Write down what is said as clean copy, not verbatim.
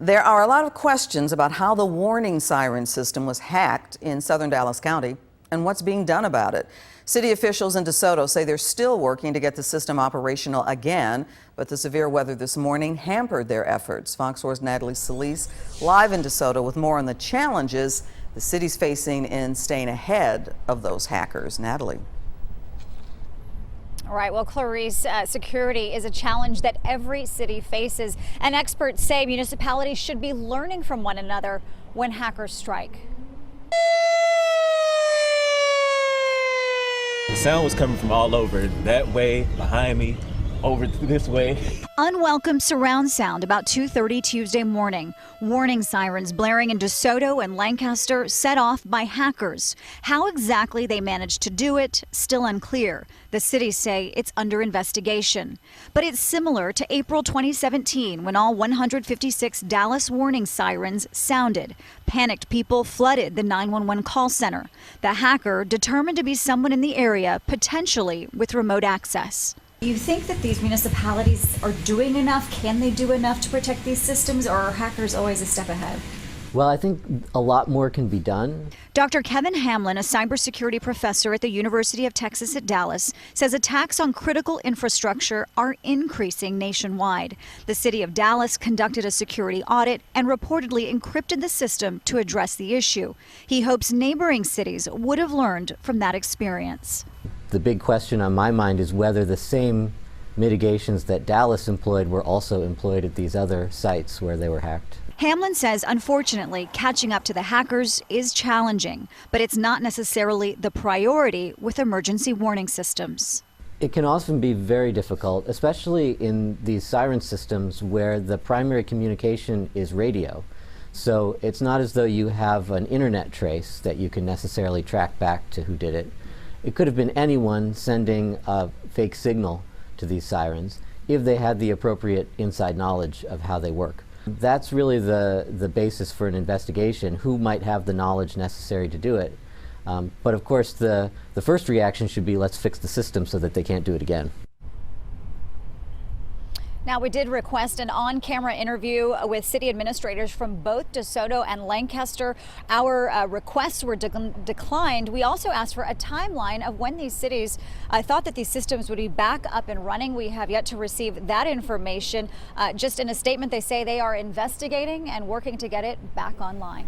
There are a lot of questions about how the warning siren system was hacked in southern Dallas County and what's being done about it. City officials in DeSoto say they're still working to get the system operational again, but the severe weather this morning hampered their efforts. Fox 4's Natalie Solis live in DeSoto with more on the challenges the city's facing in staying ahead of those hackers. Natalie. All right, well, Clarice, security is a challenge that every city faces, and experts say municipalities should be learning from one another when hackers strike. The sound was coming from all over, that way, behind me, over this way. Unwelcome surround sound about 2:30 Tuesday morning. Warning sirens blaring in DeSoto and Lancaster set off by hackers. How exactly they managed to do it, still unclear. The cities say it's under investigation. But it's similar to April 2017 when all 156 Dallas warning sirens sounded. Panicked people flooded the 911 call center. The hacker determined to be someone in the area, potentially with remote access. Do you think that these municipalities are doing enough? Can they do enough to protect these systems, or are hackers always a step ahead? Well, I think a lot more can be done. Dr. Kevin Hamlin, a cybersecurity professor at the University of Texas at Dallas, says attacks on critical infrastructure are increasing nationwide. The city of Dallas conducted a security audit and reportedly encrypted the system to address the issue. He hopes neighboring cities would have learned from that experience. The big question on my mind is whether the same mitigations that Dallas employed were also employed at these other sites where they were hacked. Hamlin says, unfortunately, catching up to the hackers is challenging, but it's not necessarily the priority with emergency warning systems. It can often be very difficult, especially in these siren systems where the primary communication is radio. So it's not as though you have an internet trace that you can necessarily track back to who did it. It could have been anyone sending a fake signal to these sirens if they had the appropriate inside knowledge of how they work. That's really the basis for an investigation, who might have the knowledge necessary to do it. But of course, the first reaction should be, let's fix the system so that they can't do it again. Now, we did request an on-camera interview with city administrators from both DeSoto and Lancaster. Our requests were declined. We also asked for a timeline of when these cities thought that these systems would be back up and running. We have yet to receive that information. Just in a statement, they say they are investigating and working to get it back online.